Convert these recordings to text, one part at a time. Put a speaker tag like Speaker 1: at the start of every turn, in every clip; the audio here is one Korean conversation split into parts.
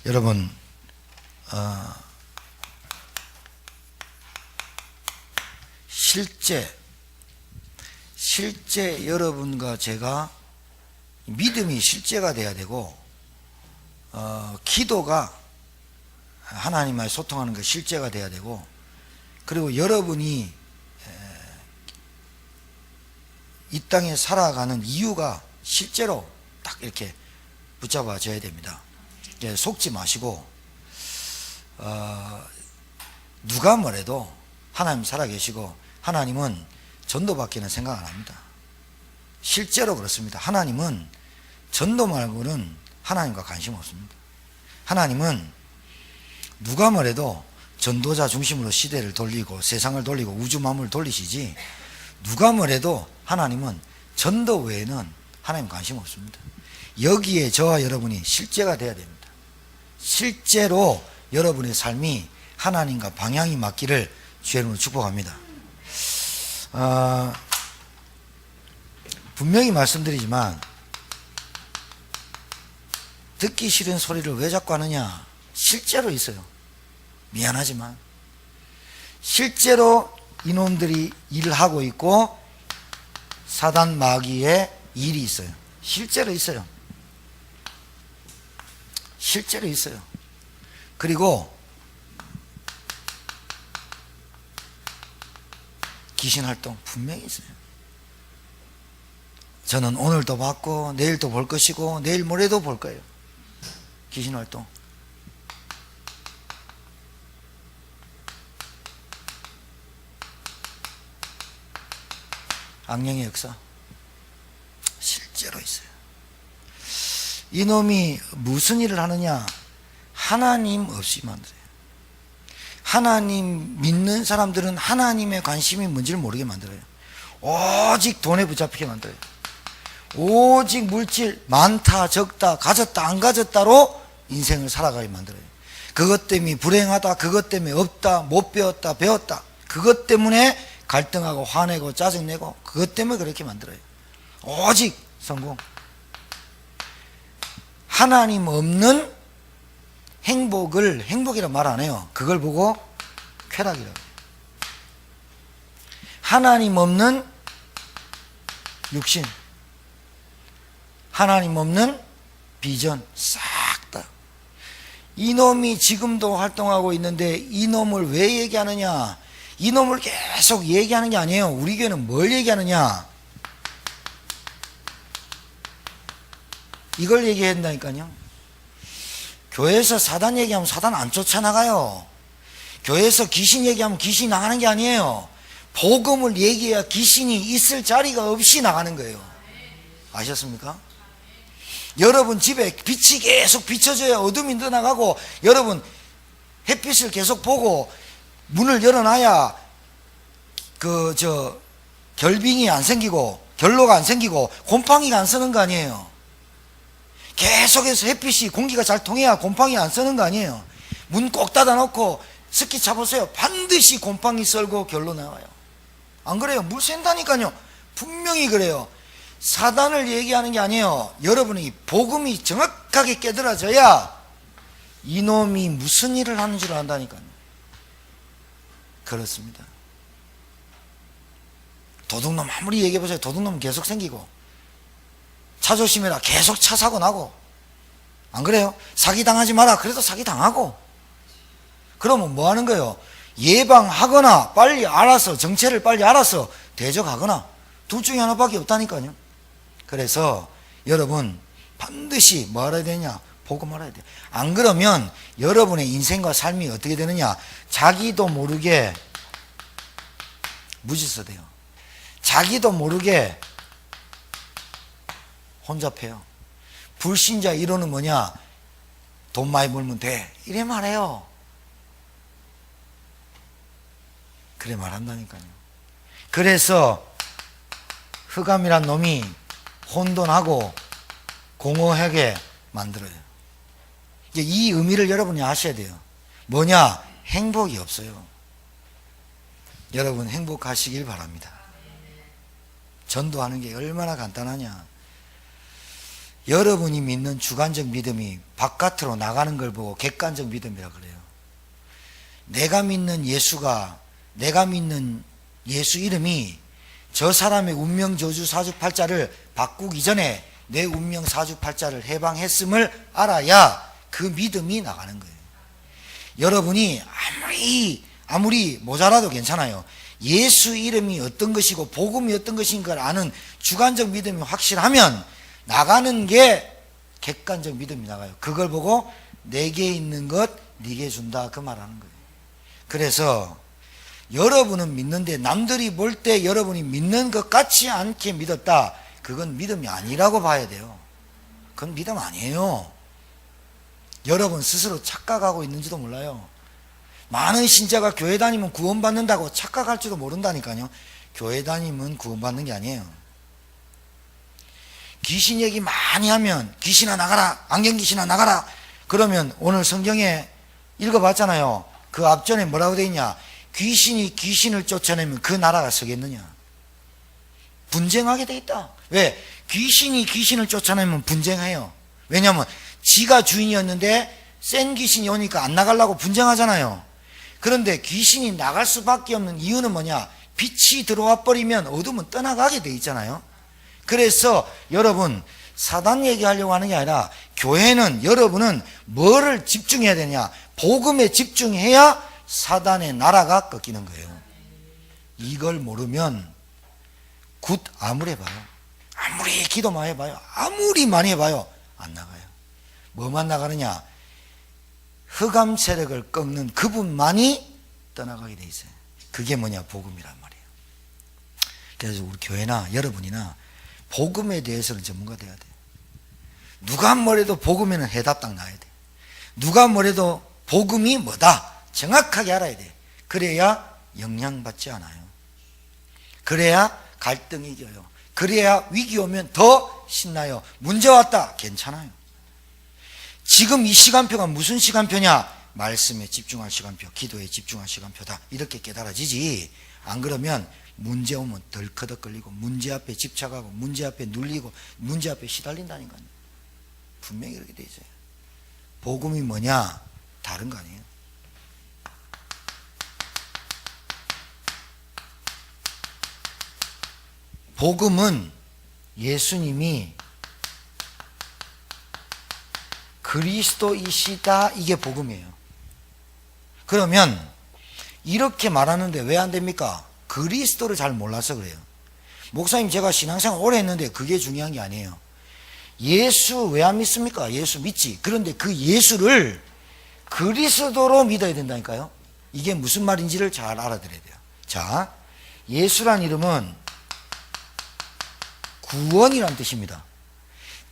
Speaker 1: 여러분, 실제 여러분과 제가 믿음이 실제가 돼야 되고, 기도가 하나님과 소통하는 게 실제가 돼야 되고, 그리고 여러분이 이 땅에 살아가는 이유가 실제로 딱 이렇게 붙잡아져야 됩니다. 속지 마시고, 누가 뭐래도 하나님 살아계시고 하나님은 전도밖에는 생각 안 합니다. 실제로 그렇습니다. 하나님은 전도 말고는 하나님과 관심 없습니다. 하나님은 누가 뭐래도 전도자 중심으로 시대를 돌리고 세상을 돌리고 우주 만물을 돌리시지, 누가 뭐래도 하나님은 전도 외에는 하나님 관심 없습니다. 여기에 저와 여러분이 실제가 돼야 됩니다. 실제로 여러분의 삶이 하나님과 방향이 맞기를 주의 이름으로 축복합니다. 분명히 말씀드리지만, 듣기 싫은 소리를 왜 자꾸 하느냐? 실제로 있어요. 미안하지만 실제로 이놈들이 일을 하고 있고 사단 마귀의 일이 있어요. 실제로 있어요. 실제로 있어요. 그리고 귀신 활동 분명히 있어요. 저는 오늘도 봤고 내일도 볼 것이고 내일 모레도 볼 거예요. 귀신 활동. 악령의 역사 실제로 있어요. 이놈이 무슨 일을 하느냐? 하나님 없이 만들어요. 하나님 믿는 사람들은 하나님의 관심이 뭔지를 모르게 만들어요. 오직 돈에 붙잡히게 만들어요. 오직 물질, 많다 적다 가졌다 안 가졌다로 인생을 살아가게 만들어요. 그것 때문에 불행하다, 그것 때문에 없다, 못 배웠다, 배웠다, 그것 때문에 갈등하고 화내고 짜증내고, 그것 때문에 그렇게 만들어요. 오직 성공. 하나님 없는 행복을 행복이라고 말 안 해요. 그걸 보고 쾌락이라고 해요. 하나님 없는 육신, 하나님 없는 비전, 싹 다. 이놈이 지금도 활동하고 있는데 이놈을 왜 얘기하느냐? 이놈을 계속 얘기하는 게 아니에요. 우리 교회는 뭘 얘기하느냐? 이걸 얘기해야 된다니까요. 교회에서 사단 얘기하면 사단 안 쫓아나가요. 교회에서 귀신 얘기하면 귀신이 나가는 게 아니에요. 복음을 얘기해야 귀신이 있을 자리가 없이 나가는 거예요. 아셨습니까? 여러분 집에 빛이 계속 비춰져야 어둠이 떠나가고, 여러분 햇빛을 계속 보고 문을 열어놔야 결빙이 안 생기고 결로가 안 생기고 곰팡이가 안 쓰는 거 아니에요. 계속해서 햇빛이 공기가 잘 통해야 곰팡이 안 쓰는 거 아니에요. 문 꼭 닫아놓고 스키 차보세요. 반드시 곰팡이 썰고 결로 나와요. 안 그래요? 물 샌다니까요. 분명히 그래요. 사단을 얘기하는 게 아니에요. 여러분이 복음이 정확하게 깨달아져야 이놈이 무슨 일을 하는 줄 안다니까요. 그렇습니다. 도둑놈 아무리 얘기해보세요. 도둑놈은 계속 생기고, 차 조심해라 계속 차 사고 나고, 안 그래요? 사기 당하지 마라 그래도 사기 당하고. 그러면 뭐 하는 거예요? 예방하거나 빨리 알아서 정체를 빨리 알아서 대적하거나, 둘 중에 하나밖에 없다니까요. 그래서 여러분 반드시 뭐 알아야 되냐? 복음 알아야 돼요. 안 그러면 여러분의 인생과 삶이 어떻게 되느냐? 자기도 모르게 무질서 돼요. 자기도 모르게 혼잡해요. 불신자 이론은 뭐냐? 돈 많이 벌면 돼, 이래 말해요. 그래 말한다니까요. 그래서 흑암이란 놈이 혼돈하고 공허하게 만들어요. 이제 이 의미를 여러분이 아셔야 돼요. 뭐냐? 행복이 없어요. 여러분 행복하시길 바랍니다. 전도하는 게 얼마나 간단하냐? 여러분이 믿는 주관적 믿음이 바깥으로 나가는 걸 보고 객관적 믿음이라고 그래요. 내가 믿는 예수가, 내가 믿는 예수 이름이 저 사람의 운명 저주 사주팔자를 바꾸기 전에 내 운명 사주팔자를 해방했음을 알아야 그 믿음이 나가는 거예요. 여러분이 아무리 모자라도 괜찮아요. 예수 이름이 어떤 것이고 복음이 어떤 것인 걸 아는 주관적 믿음이 확실하면 나가는 게 객관적 믿음이 나가요. 그걸 보고 내게 있는 것 네게 준다, 그 말하는 거예요. 그래서 여러분은 믿는데 남들이 볼 때 여러분이 믿는 것 같지 않게 믿었다, 그건 믿음이 아니라고 봐야 돼요. 그건 믿음 아니에요. 여러분 스스로 착각하고 있는지도 몰라요. 많은 신자가 교회 다니면 구원받는다고 착각할지도 모른다니까요. 교회 다니면 구원받는 게 아니에요. 귀신 얘기 많이 하면 귀신아 나가라, 안경 귀신아 나가라, 그러면 오늘 성경에 읽어봤잖아요. 그 앞전에 뭐라고 되어 있냐? 귀신이 귀신을 쫓아내면 그 나라가 서겠느냐? 분쟁하게 돼 있다. 왜? 귀신이 귀신을 쫓아내면 분쟁해요. 왜냐하면 지가 주인이었는데 센 귀신이 오니까 안 나가려고 분쟁하잖아요. 그런데 귀신이 나갈 수밖에 없는 이유는 뭐냐? 빛이 들어와 버리면 어둠은 떠나가게 돼 있잖아요. 그래서 여러분, 사단 얘기하려고 하는 게 아니라 교회는, 여러분은 뭐를 집중해야 되냐? 복음에 집중해야 사단의 나라가 꺾이는 거예요. 이걸 모르면 굿 아무리 해봐요, 아무리 기도 많이 해봐요, 아무리 많이 해봐요, 안 나가요. 뭐만 나가느냐? 흑암 세력을 꺾는 그분만이 떠나가게 돼 있어요. 그게 뭐냐? 복음이란 말이에요. 그래서 우리 교회나 여러분이나 복음에 대해서는 전문가 돼야 돼요. 누가 뭐래도 복음에는 해답 딱 나야 돼. 누가 뭐래도 복음이 뭐다 정확하게 알아야 돼. 그래야 영향받지 않아요. 그래야 갈등이 이겨요. 그래야 위기 오면 더 신나요. 문제 왔다, 괜찮아요. 지금 이 시간표가 무슨 시간표냐? 말씀에 집중할 시간표, 기도에 집중할 시간표다, 이렇게 깨달아지지. 안 그러면 문제 오면 덜커덕 걸리고 문제 앞에 집착하고 문제 앞에 눌리고 문제 앞에 시달린다니까요. 분명히 그렇게 돼 있어요. 복음이 뭐냐? 다른 거 아니에요. 복음은 예수님이 그리스도이시다, 이게 복음이에요. 그러면 이렇게 말하는데 왜 안 됩니까? 그리스도를 잘 몰라서 그래요. 목사님, 제가 신앙생활 오래 했는데 그게 중요한 게 아니에요. 예수 왜 안 믿습니까? 예수 믿지. 그런데 그 예수를 그리스도로 믿어야 된다니까요. 이게 무슨 말인지를 잘 알아들어야 돼요. 자, 예수란 이름은 구원이란 뜻입니다.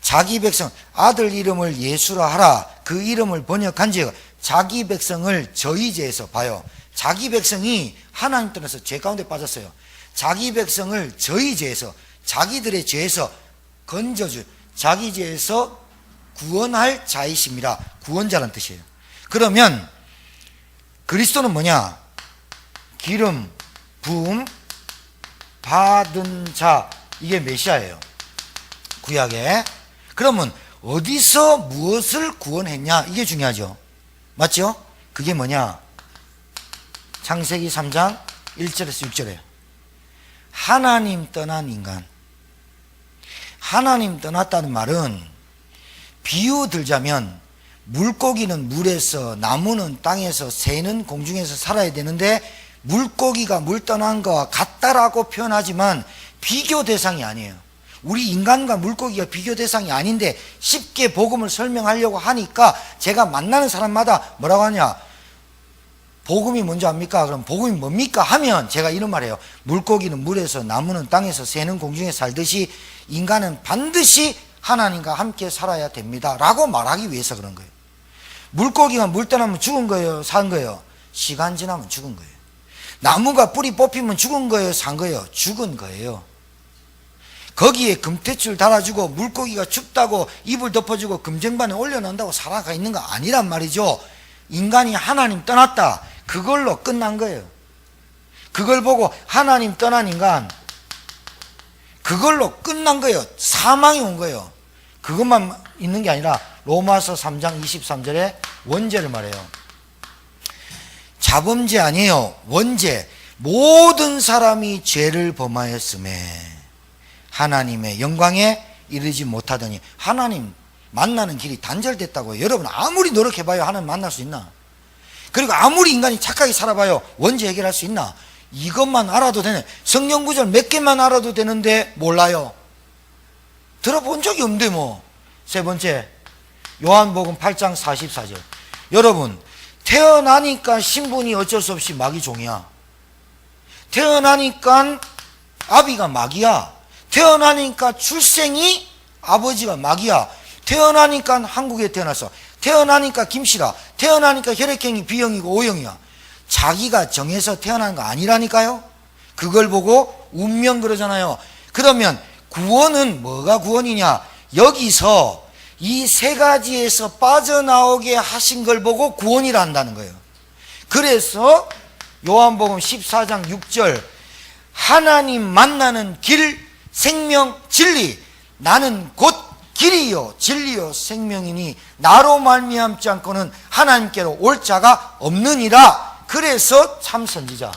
Speaker 1: 자기 백성, 아들 이름을 예수라 하라, 그 이름을 번역한즉 자기 백성을 저희죄에서 봐요. 자기 백성이 하나님 떠나서 죄 가운데 빠졌어요. 자기 백성을 저희죄에서, 자기들의 죄에서 건져줄, 자기 죄에서 구원할 자이십니다. 구원자란 뜻이에요. 그러면 그리스도는 뭐냐? 기름 부음 받은 자, 이게 메시아예요, 구약에. 그러면 어디서 무엇을 구원했냐? 이게 중요하죠. 맞죠? 그게 뭐냐? 창세기 3장 1절에서 6절에 하나님 떠난 인간. 하나님 떠났다는 말은 비유 들자면 물고기는 물에서, 나무는 땅에서, 새는 공중에서 살아야 되는데 물고기가 물 떠난 거와 같다라고 표현하지만 비교 대상이 아니에요. 우리 인간과 물고기가 비교 대상이 아닌데 쉽게 복음을 설명하려고 하니까 제가 만나는 사람마다 뭐라고 하냐? 복음이 뭔지 압니까? 그럼 복음이 뭡니까? 하면 제가 이런 말이에요. 물고기는 물에서, 나무는 땅에서, 새는 공중에 살듯이 인간은 반드시 하나님과 함께 살아야 됩니다 라고 말하기 위해서 그런 거예요. 물고기가 물 떠나면 죽은 거예요, 산 거예요? 시간 지나면 죽은 거예요. 나무가 뿌리 뽑히면 죽은 거예요, 산 거예요? 죽은 거예요. 거기에 금태줄 달아주고 물고기가 춥다고 이불 덮어주고 금쟁반에 올려놓는다고 살아가 있는 거 아니란 말이죠. 인간이 하나님 떠났다, 그걸로 끝난 거예요. 그걸 보고 하나님 떠난 인간, 그걸로 끝난 거예요. 사망이 온 거예요. 그것만 있는 게 아니라 로마서 3장 23절에 원죄를 말해요. 자범죄 아니에요. 원죄. 모든 사람이 죄를 범하였음에 하나님의 영광에 이르지 못하더니. 하나님 만나는 길이 단절됐다고요. 여러분 아무리 노력해봐요 하나님 만날 수 있나? 그리고 아무리 인간이 착하게 살아봐요 원죄 해결할 수 있나? 이것만 알아도 되네. 성경 구절 몇 개만 알아도 되는데 몰라요. 들어본 적이 없는데 뭐. 세 번째, 요한복음 8장 44절. 여러분, 태어나니까 신분이 어쩔 수 없이 마귀 종이야. 태어나니까 아비가 마귀야. 태어나니까 출생이 아버지가 마귀야. 태어나니까 한국에 태어났어. 태어나니까 김씨라. 태어나니까 혈액형이 B형이고 O형이야. 자기가 정해서 태어난 거 아니라니까요. 그걸 보고 운명 그러잖아요. 그러면 구원은 뭐가 구원이냐? 여기서 이 세 가지에서 빠져나오게 하신 걸 보고 구원이라 한다는 거예요. 그래서 요한복음 14장 6절 하나님 만나는 길, 생명, 진리. 나는 곧 길이요 진리요 생명이니 나로 말미암지 않고는 하나님께로 올 자가 없느니라. 그래서 참 선지자.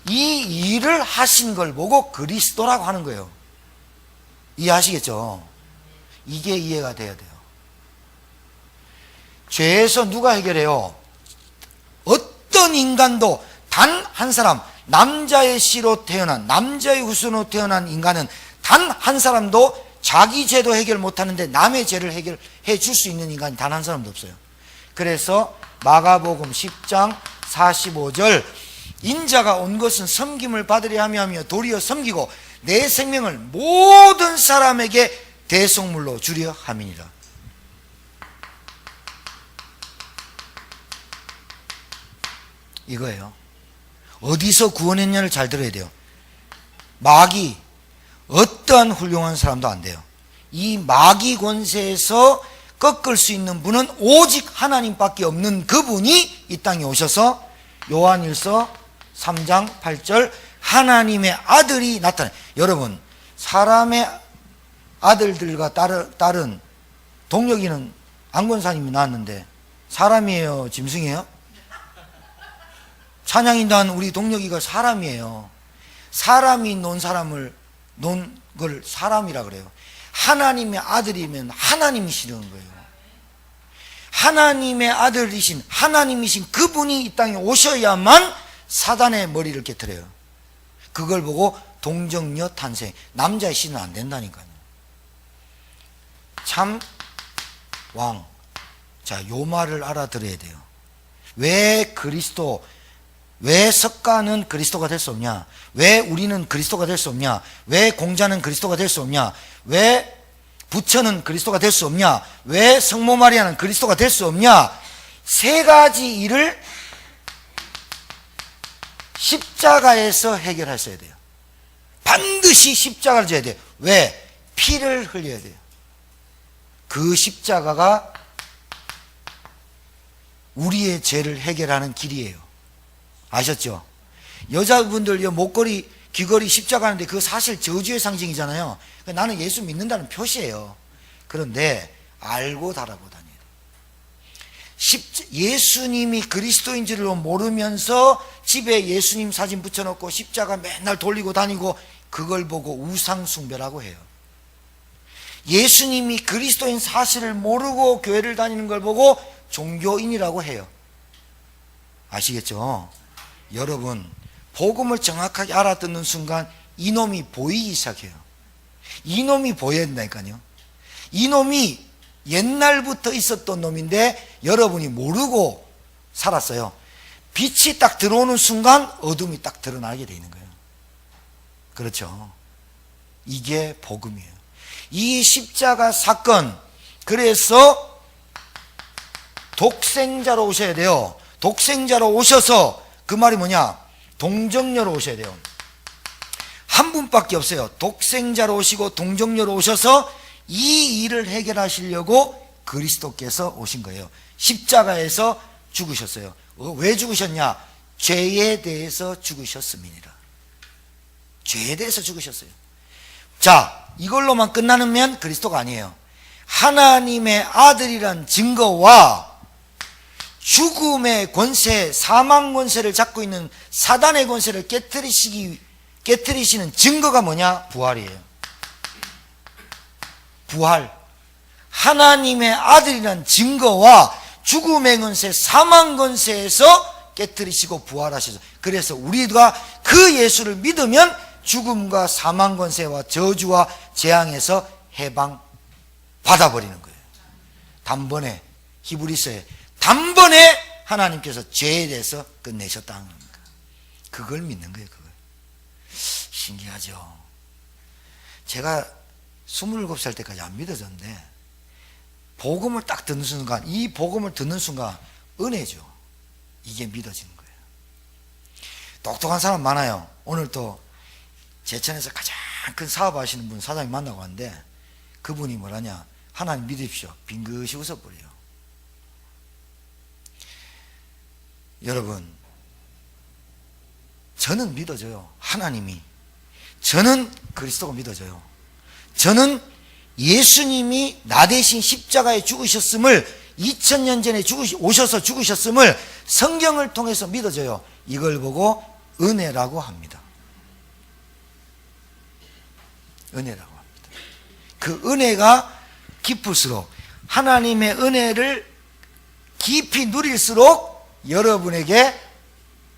Speaker 1: 이 일을 하신 걸 보고 그리스도라고 하는 거예요. 이해하시겠죠? 이게 이해가 돼야 돼요. 죄에서 누가 해결해요? 어떤 인간도 단 한 사람, 남자의 씨로 태어난, 남자의 후손으로 태어난 인간은 단 한 사람도 자기 죄도 해결 못하는데 남의 죄를 해결해 줄 수 있는 인간이 단 한 사람도 없어요. 그래서 마가복음 10장 45절 인자가 온 것은 섬김을 받으려 하며 도리어 섬기고 내 생명을 모든 사람에게 대속물로 주려 함이니라. 이거예요. 어디서 구원했냐를 잘 들어야 돼요. 마귀, 어떠한 훌륭한 사람도 안 돼요. 이 마귀 권세에서 꺾을 수 있는 분은 오직 하나님밖에 없는 그분이 이 땅에 오셔서 요한일서 3장 8절 하나님의 아들이 나타나. 여러분, 사람의 아들들과 딸은 동혁이는 안권사님이 낳았는데 사람이에요? 짐승이에요? 찬양인단 우리 동혁이가 사람이에요. 사람이 논 사람을 논 걸 사람이라 그래요. 하나님의 아들이면 하나님이시는 거예요. 하나님의 아들이신 하나님이신 그분이 이 땅에 오셔야만 사단의 머리를 깨트려요. 그걸 보고 동정녀 탄생. 남자의 씨는 안 된다니까요. 참 왕. 자, 요 말을 알아들어야 돼요. 왜 그리스도, 왜 석가는 그리스도가 될 수 없냐? 왜 우리는 그리스도가 될 수 없냐? 왜 공자는 그리스도가 될 수 없냐? 왜 부처는 그리스도가 될 수 없냐? 왜 성모 마리아는 그리스도가 될 수 없냐? 세 가지 일을 십자가에서 해결하셔야 돼요. 반드시 십자가를 져야 돼요. 왜? 피를 흘려야 돼요. 그 십자가가 우리의 죄를 해결하는 길이에요. 아셨죠? 여자분들 목걸이, 귀걸이 십자가 하는데 그거 사실 저주의 상징이잖아요. 나는 예수 믿는다는 표시예요. 그런데 알고 달아고 다녀야 돼요. 예수님이 그리스도인 줄을 모르면서 집에 예수님 사진 붙여놓고 십자가 맨날 돌리고 다니고 그걸 보고 우상숭배라고 해요. 예수님이 그리스도인 사실을 모르고 교회를 다니는 걸 보고 종교인이라고 해요. 아시겠죠? 여러분, 복음을 정확하게 알아듣는 순간 이놈이 보이기 시작해요. 이놈이 보여야 된다니까요. 이놈이 옛날부터 있었던 놈인데 여러분이 모르고 살았어요. 빛이 딱 들어오는 순간 어둠이 딱 드러나게 돼 있는 거예요. 그렇죠? 이게 복음이에요. 이 십자가 사건, 그래서 독생자로 오셔야 돼요. 독생자로 오셔서 그 말이 뭐냐? 동정녀로 오셔야 돼요. 한 분밖에 없어요. 독생자로 오시고 동정녀로 오셔서 이 일을 해결하시려고 그리스도께서 오신 거예요. 십자가에서 죽으셨어요. 왜 죽으셨냐? 죄에 대해서 죽으셨습니다. 죄에 대해서 죽으셨어요. 자, 이걸로만 끝나면 그리스도가 아니에요. 하나님의 아들이란 증거와 죽음의 권세, 사망 권세를 잡고 있는 사단의 권세를 깨트리시는 증거가 뭐냐? 부활이에요. 부활. 하나님의 아들이란 증거와 죽음의 권세, 사망 권세에서 깨트리시고 부활하셔서, 그래서 우리가 그 예수를 믿으면 죽음과 사망 권세와 저주와 재앙에서 해방 받아버리는 거예요. 단번에, 히브리서에 단번에 하나님께서 죄에 대해서 끝내셨다는 겁니다. 그걸 믿는 거예요. 그걸. 신기하죠. 제가 27살 때까지 안 믿어졌는데 복음을 딱 듣는 순간, 이 복음을 듣는 순간 은혜죠. 이게 믿어지는 거예요. 똑똑한 사람 많아요. 오늘 또 제천에서 가장 큰 사업하시는 분 사장님 만나고 왔는데 그분이 뭐라냐? 하나님 믿으십시오. 빙긋이 웃어버려요. 여러분, 저는 믿어져요. 하나님이. 저는 그리스도가 믿어져요. 저는 예수님이 나 대신 십자가에 죽으셨음을, 2000년 전에 오셔서 죽으셨음을 성경을 통해서 믿어져요. 이걸 보고 은혜라고 합니다. 은혜라고 합니다. 그 은혜가 깊을수록, 하나님의 은혜를 깊이 누릴수록 여러분에게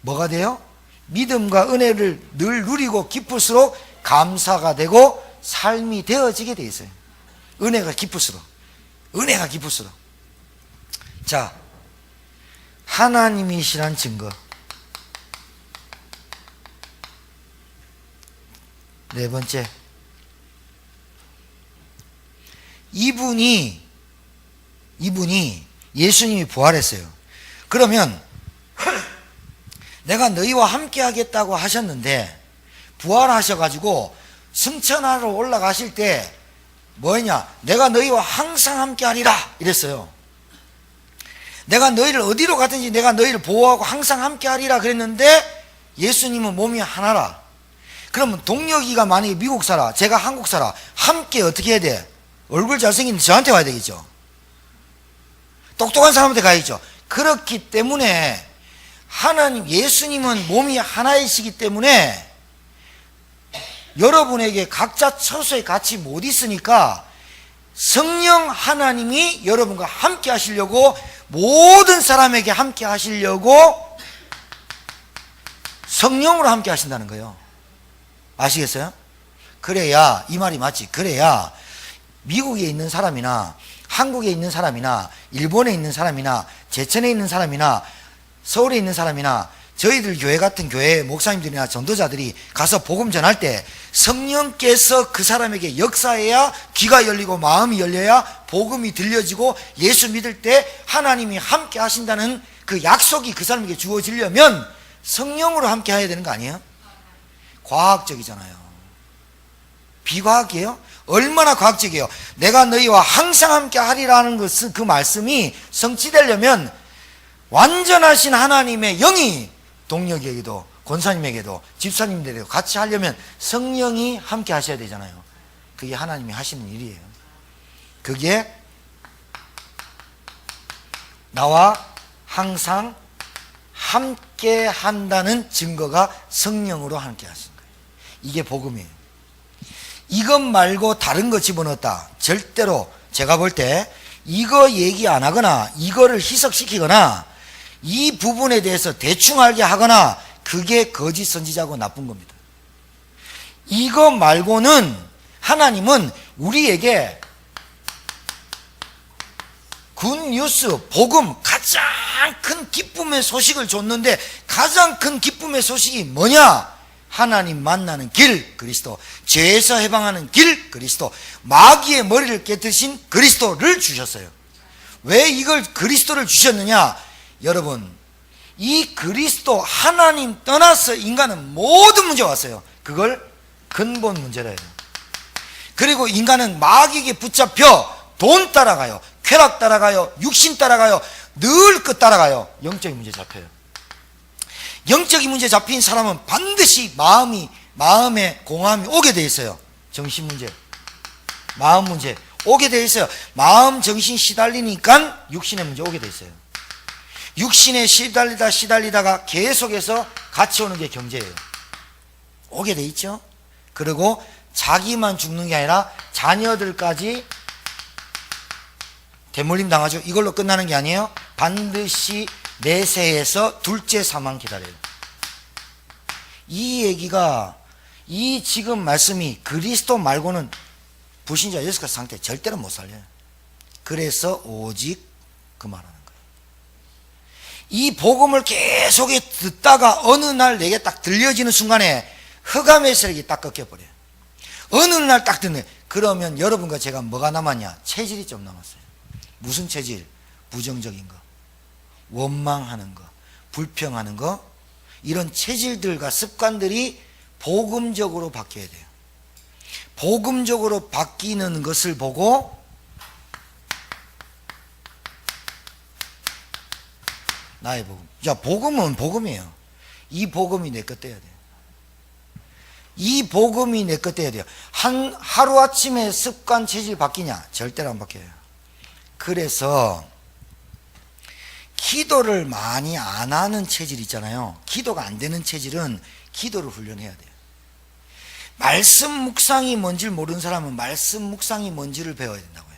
Speaker 1: 뭐가 돼요? 믿음과 은혜를 늘 누리고 깊을수록 감사가 되고 삶이 되어지게 돼 있어요. 은혜가 깊을수록. 은혜가 깊을수록. 자, 하나님이시란 증거. 네 번째, 이분이 예수님이 부활했어요. 그러면 내가 너희와 함께 하겠다고 하셨는데 부활하셔가지고 승천하러 올라가실 때 뭐냐? 내가 너희와 항상 함께 하리라 이랬어요. 내가 너희를 어디로 가든지 내가 너희를 보호하고 항상 함께 하리라 그랬는데 예수님은 몸이 하나라. 그러면 동혁이가 만약에 미국 살아, 제가 한국 살아, 함께 어떻게 해야 돼? 얼굴 잘생긴 저한테 와야 되겠죠. 똑똑한 사람한테 가야겠죠. 그렇기 때문에 하나님, 예수님은 몸이 하나이시기 때문에 여러분에게 각자 처소에 같이 못 있으니까 성령 하나님이 여러분과 함께 하시려고, 모든 사람에게 함께 하시려고 성령으로 함께 하신다는 거예요. 아시겠어요? 그래야, 이 말이 맞지. 그래야 미국에 있는 사람이나 한국에 있는 사람이나 일본에 있는 사람이나 제천에 있는 사람이나 서울에 있는 사람이나 저희들 교회 같은 교회 목사님들이나 전도자들이 가서 복음 전할 때 성령께서 그 사람에게 역사해야 귀가 열리고 마음이 열려야 복음이 들려지고 예수 믿을 때 하나님이 함께 하신다는 그 약속이 그 사람에게 주어지려면 성령으로 함께 해야 되는 거 아니에요? 과학적이잖아요. 비과학이에요? 얼마나 과학적이에요. 내가 너희와 항상 함께 하리라는 것은, 그 말씀이 성취되려면 완전하신 하나님의 영이 동력에게도 권사님에게도 집사님들에게도 같이 하려면 성령이 함께 하셔야 되잖아요. 그게 하나님이 하시는 일이에요. 그게 나와 항상 함께 한다는 증거가 성령으로 함께 하신 거예요. 이게 복음이에요. 이것 말고 다른 거 집어넣었다, 절대로 제가 볼 때 이거 얘기 안 하거나 이거를 희석시키거나 이 부분에 대해서 대충 알게 하거나, 그게 거짓 선지자고 나쁜 겁니다. 이거 말고는 하나님은 우리에게 굿뉴스, 복음, 가장 큰 기쁨의 소식을 줬는데, 가장 큰 기쁨의 소식이 뭐냐? 하나님 만나는 길 그리스도, 죄에서 해방하는 길 그리스도, 마귀의 머리를 깨뜨리신 그리스도를 주셨어요. 왜 이걸 그리스도를 주셨느냐? 여러분, 이 그리스도, 하나님 떠나서 인간은 모든 문제가 왔어요. 그걸 근본 문제라 해요. 그리고 인간은 마귀에게 붙잡혀 돈 따라가요, 쾌락 따라가요, 육신 따라가요, 늘 끝 따라가요. 영적인 문제 잡혀요. 영적인 문제 잡힌 사람은 반드시 마음에 공허함이 오게 돼 있어요. 정신 문제. 마음 문제 오게 돼 있어요. 마음 정신 시달리니까 육신의 문제 오게 돼 있어요. 육신에 시달리다가 계속해서 같이 오는 게 경제예요. 오게 돼 있죠. 그리고 자기만 죽는 게 아니라 자녀들까지 대물림 당하죠. 이걸로 끝나는 게 아니에요. 반드시 내세에서 둘째 사망 기다려요. 이 얘기가, 이 지금 말씀이 그리스도 말고는 불신자 예수가 상태 절대로 못 살려요. 그래서 오직 그 말하는 거예요. 이 복음을 계속 듣다가 어느 날 내게 딱 들려지는 순간에 흑암의 세력이 딱 꺾여버려요. 어느 날 딱 듣네. 그러면 여러분과 제가 뭐가 남았냐? 체질이 좀 남았어요. 무슨 체질? 부정적인 거, 원망하는 거, 불평하는 거, 이런 체질들과 습관들이 복음적으로 바뀌어야 돼요. 복음적으로 바뀌는 것을 보고 나의 복음. 자, 복음은 복음이에요. 이 복음이 내 것 돼야 돼요. 이 복음이 내 것 돼야 돼요. 하루아침에 습관 체질 바뀌냐? 절대로 안 바뀌어요. 그래서 기도를 많이 안 하는 체질 있잖아요. 기도가 안 되는 체질은 기도를 훈련해야 돼요. 말씀 묵상이 뭔지를 모르는 사람은 말씀 묵상이 뭔지를 배워야 된다고요.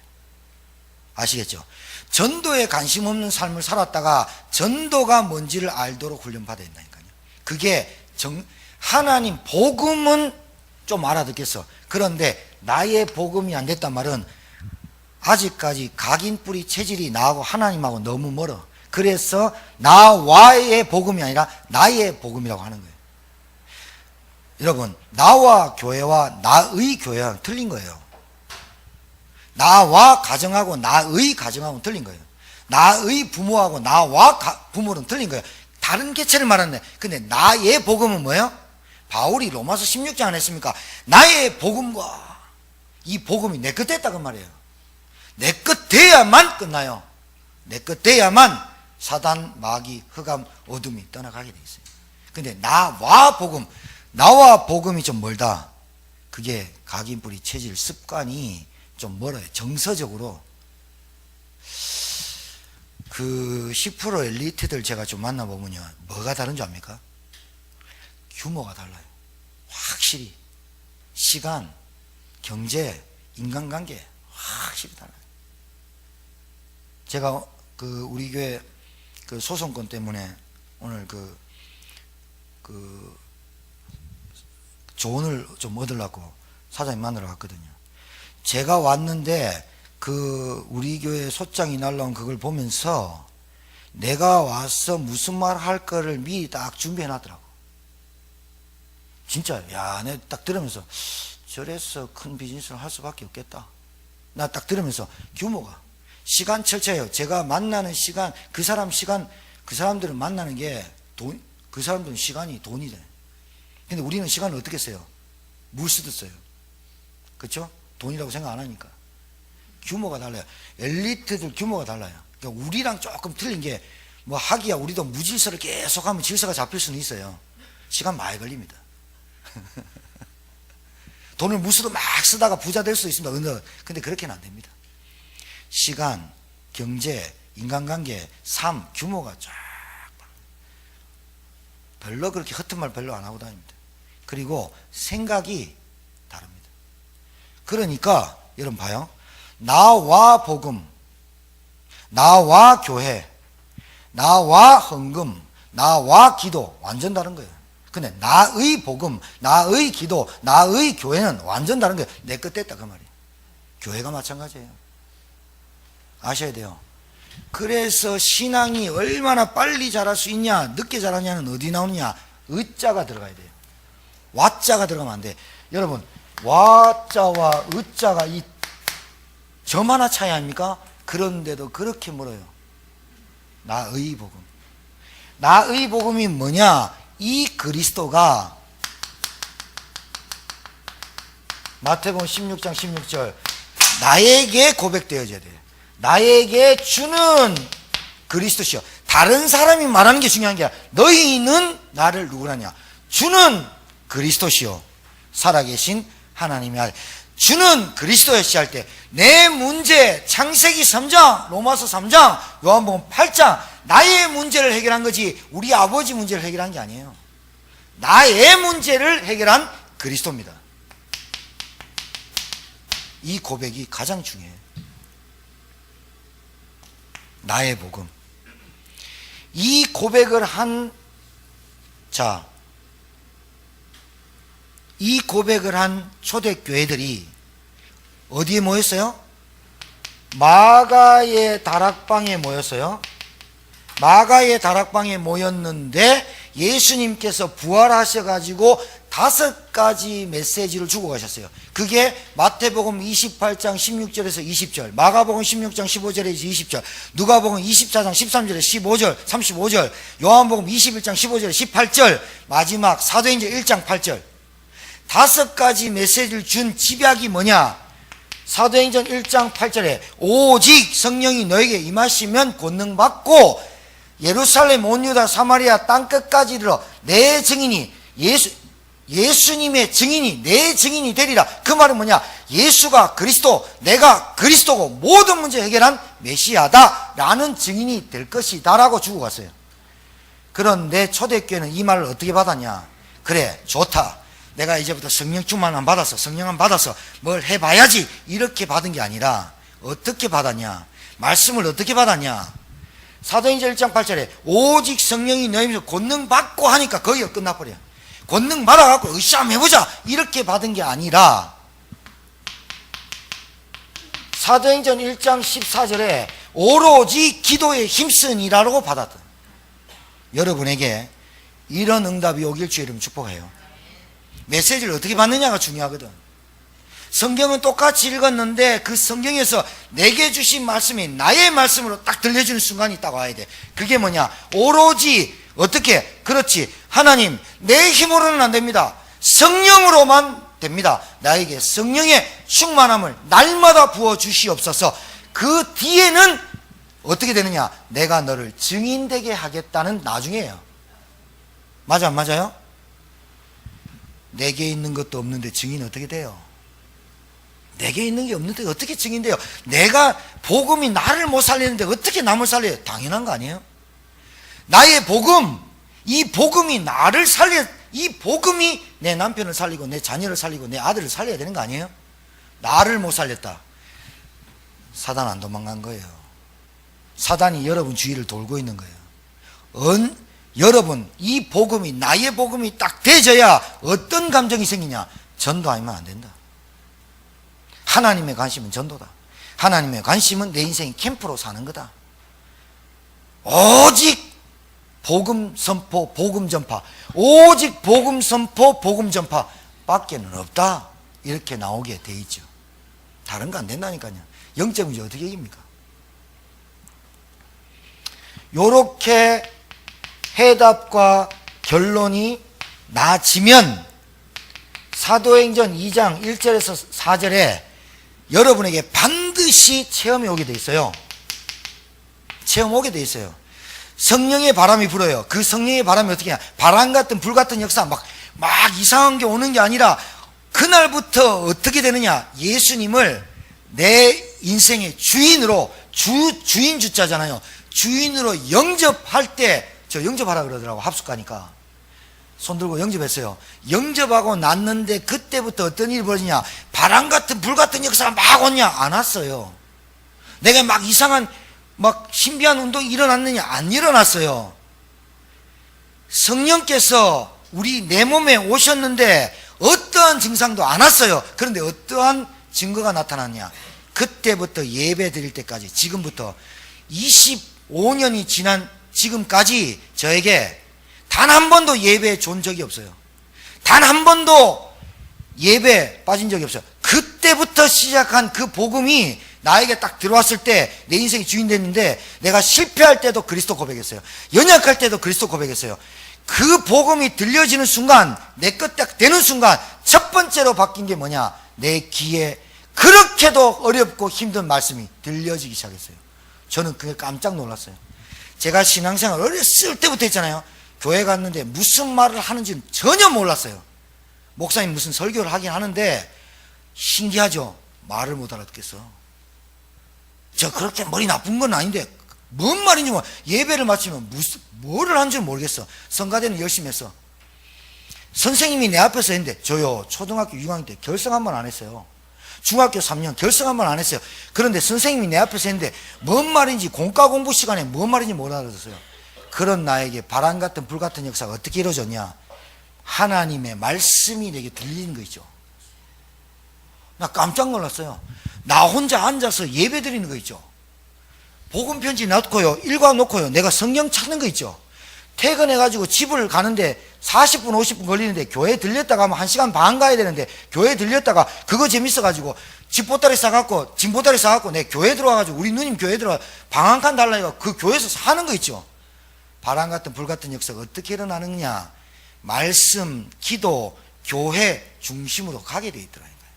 Speaker 1: 아시겠죠? 전도에 관심 없는 삶을 살았다가 전도가 뭔지를 알도록 훈련받아야 된다니까요. 그게 하나님 복음은 좀 알아듣겠어. 그런데 나의 복음이 안 됐단 말은 아직까지 각인뿌리 체질이 나하고 하나님하고 너무 멀어. 그래서 나와의 복음이 아니라 나의 복음이라고 하는 거예요. 여러분, 나와 교회와 나의 교회랑 틀린 거예요. 나와 가정하고 나의 가정하고는 틀린 거예요. 나의 부모하고 나와 부모는 틀린 거예요. 다른 개체를 말하는데, 근데 나의 복음은 뭐예요? 바울이 로마서 16장 안 했습니까? 나의 복음과 이 복음이 내 것 됐다 그 말이에요. 내 것 돼야만 끝나요. 내 것 돼야만 사단, 마귀, 흑암, 어둠이 떠나가게 돼 있어요. 근데 나와 복음이 좀 멀다. 그게 각인뿌리 체질 습관이 좀 멀어요. 정서적으로. 그 10% 엘리트들 제가 좀 만나보면요, 뭐가 다른 줄 압니까? 규모가 달라요. 확실히 시간, 경제, 인간관계 확실히 달라요. 제가 그 우리 교회 그 소송권 때문에 오늘 그 조언을 좀 얻으려고 사장님 만나러 갔거든요. 제가 왔는데 그 우리 교회 소장이 날라온 그걸 보면서 내가 와서 무슨 말 할 거를 미리 딱 준비해 놨더라고. 진짜, 야, 내가 딱 들으면서 저래서 큰 비즈니스를 할 수밖에 없겠다. 나 딱 들으면서 규모가, 시간 철저해요. 제가 만나는 시간, 그 사람들은 만나는 게 돈, 그 사람들은 시간이 돈이 돼. 근데 우리는 시간을 어떻게 써요? 물 쓰듯 써요. 그렇죠? 돈이라고 생각 안 하니까. 규모가 달라요. 엘리트들 규모가 달라요. 그러니까 우리랑 조금 틀린 게, 뭐 하기야 우리도 무질서를 계속하면 질서가 잡힐 수는 있어요. 시간 많이 걸립니다. 돈을 무수도 막 쓰다가 부자 될 수 있습니다. 근데 그렇게는 안 됩니다. 시간, 경제, 인간관계, 삶, 규모가 쫙 별로 그렇게 허튼 말 별로 안 하고 다닙니다. 그리고 생각이 다릅니다. 그러니까 여러분 봐요. 나와 복음, 나와 교회, 나와 헌금, 나와 기도 완전 다른 거예요. 근데 나의 복음, 나의 기도, 나의 교회는 완전 다른 거예요. 내 것 됐다 그 말이에요. 교회가 마찬가지예요. 아셔야 돼요. 그래서 신앙이 얼마나 빨리 자랄 수 있냐, 늦게 자라냐는 어디 나오느냐? 의자가 들어가야 돼요. 와자가 들어가면 안 돼. 여러분, 와자와 의자가 이 점 하나 차이 아닙니까? 그런데도 그렇게 멀어요. 나의 복음. 나의 복음이 뭐냐? 이 그리스도가 마태복음 16장 16절 나에게 고백되어져야 돼요. 나에게 주는 그리스도시요. 다른 사람이 말하는 게 중요한 게 아니라 너희는 나를 누구라냐? 주는 그리스도시요. 살아계신 하나님의 아들. 주는 그리스도였시 할 때 내 문제, 창세기 3장, 로마서 3장, 요한복음 8장 나의 문제를 해결한 거지 우리 아버지 문제를 해결한 게 아니에요. 나의 문제를 해결한 그리스도입니다. 이 고백이 가장 중요해요. 나의 복음. 이 고백을 한 초대교회들이 어디에 모였어요? 마가의 다락방에 모였어요. 마가의 다락방에 모였는데 예수님께서 부활하셔가지고 5가지 메시지를 주고 가셨어요. 그게 마태복음 28장 16절에서 20절, 마가복음 16장 15절에서 20절, 누가복음 24장 13절에서 15절, 35절, 요한복음 21장 15절에서 18절, 마지막 사도행전 1장 8절. 5가지 메시지를 준 집약이 뭐냐? 사도행전 1장 8절에 오직 성령이 너에게 임하시면 권능 받고 예루살렘 온 유다 사마리아 땅끝까지 이르러 내 증인이 예수님의 증인이 내 증인이 되리라. 그 말은 뭐냐? 예수가 그리스도, 내가 그리스도고 모든 문제 해결한 메시아다 라는 증인이 될 것이다 라고 주고 갔어요. 그런데 초대교회는 이 말을 어떻게 받았냐? 그래, 좋다. 내가 이제부터 성령 충만함 받아서 성령함 받아서 뭘 해봐야지 이렇게 받은 게 아니라 어떻게 받았냐? 말씀을 어떻게 받았냐? 사도행전 1장 8절에 오직 성령이 너희에서 권능 받고 하니까 거기가 끝나버려요. 권능 받아갖고 으쌰 한번 해보자 이렇게 받은 게 아니라 사도행전 1장 14절에 오로지 기도에 힘쓰니라고 받았다. 여러분에게 이런 응답이 오길 주의 이름 축복해요. 메시지를 어떻게 받느냐가 중요하거든. 성경은 똑같이 읽었는데 그 성경에서 내게 주신 말씀이 나의 말씀으로 딱 들려주는 순간이 딱 와야 돼. 그게 뭐냐? 오로지 어떻게? 그렇지. 하나님, 내 힘으로는 안 됩니다. 성령으로만 됩니다. 나에게 성령의 충만함을 날마다 부어주시옵소서. 그 뒤에는 어떻게 되느냐? 내가 너를 증인되게 하겠다는 나중에요. 맞아, 안 맞아요? 내게 있는 것도 없는데 증인 어떻게 돼요? 내게 있는 게 없는데 어떻게 증인돼요? 내가 복음이 나를 못 살리는데 어떻게 남을 살려요? 당연한 거 아니에요? 나의 복음, 이 복음이 나를 살려, 이 복음이 내 남편을 살리고 내 자녀를 살리고 내 아들을 살려야 되는 거 아니에요? 나를 못 살렸다. 사단 안 도망간 거예요. 사단이 여러분 주위를 돌고 있는 거예요. 여러분, 이 복음이 나의 복음이 딱 되져야 어떤 감정이 생기냐? 전도하면 안 된다. 하나님의 관심은 전도다. 하나님의 관심은 내 인생이 캠프로 사는 거다. 오직 복음 선포, 복음 전파, 오직 복음 선포, 복음 전파 밖에는 없다. 이렇게 나오게 돼 있죠. 다른 거 안 된다니까요. 영적 문제 어떻게 이깁니까? 요렇게 해답과 결론이 나지면 사도행전 2장 1절에서 4절에 여러분에게 반드시 체험이 오게 돼 있어요. 체험 오게 돼 있어요. 성령의 바람이 불어요. 그 성령의 바람이 어떻게 하냐? 바람 같은 불 같은 역사 막 이상한 게 오는 게 아니라 그날부터 어떻게 되느냐? 예수님을 내 인생의 주인으로 주인 주자잖아요. 주인으로 영접할 때 저 영접하라 그러더라고. 합숙 가니까 손 들고 영접했어요. 영접하고 났는데 그때부터 어떤 일이 벌어지냐? 바람 같은 불 같은 역사가 막 오냐? 안 왔어요. 내가 막 이상한 막 신비한 운동이 일어났느냐? 안 일어났어요. 성령께서 우리 내 몸에 오셨는데 어떠한 증상도 안 왔어요. 그런데 어떠한 증거가 나타났냐? 그때부터 예배 드릴 때까지 지금부터 25년이 지난 지금까지 저에게 단 한 번도 예배에 존 적이 없어요. 단 한 번도 예배에 빠진 적이 없어요. 그때부터 시작한 그 복음이 나에게 딱 들어왔을 때 내 인생이 주인 됐는데 내가 실패할 때도 그리스도 고백했어요. 연약할 때도 그리스도 고백했어요. 그 복음이 들려지는 순간, 내 것 딱 되는 순간 첫 번째로 바뀐 게 뭐냐? 내 귀에 그렇게도 어렵고 힘든 말씀이 들려지기 시작했어요. 저는 그게 깜짝 놀랐어요. 제가 신앙생활 어렸을 때부터 했잖아요. 교회 갔는데 무슨 말을 하는지는 전혀 몰랐어요. 목사님 무슨 설교를 하긴 하는데 신기하죠? 말을 못 알아듣겠어. 저 그렇게 머리 나쁜 건 아닌데 뭔 말인지 예배를 마치면 뭐를 한 줄 모르겠어. 성가대는 열심히 했어. 선생님이 내 앞에서 했는데 저요 초등학교 6학년 때 결석 한 번 안 했어요. 중학교 3년 결석 한 번 안 했어요. 그런데 선생님이 내 앞에서 했는데 뭔 말인지 공과 공부 시간에 뭔 말인지 못 알아들었어요. 그런 나에게 바람 같은 불 같은 역사가 어떻게 이루어졌냐? 하나님의 말씀이 내게 들리는 거 있죠. 나 깜짝 놀랐어요. 나 혼자 앉아서 예배 드리는 거 있죠. 복음 편지 넣고요, 읽어 놓고요, 내가 성경 찾는 거 있죠. 퇴근해가지고 집을 가는데 40분 50분 걸리는데 교회 들렸다가 하면 1시간 반 가야 되는데 교회 들렸다가 그거 재밌어가지고 짐보따리 싸갖고 내 교회 들어와가지고 우리 누님 교회 들어와 방 한 칸 달라니까 그 교회에서 사는 거 있죠. 바람 같은 불 같은 역사가 어떻게 일어나느냐? 말씀, 기도, 교회 중심으로 가게 돼 있더라니까요.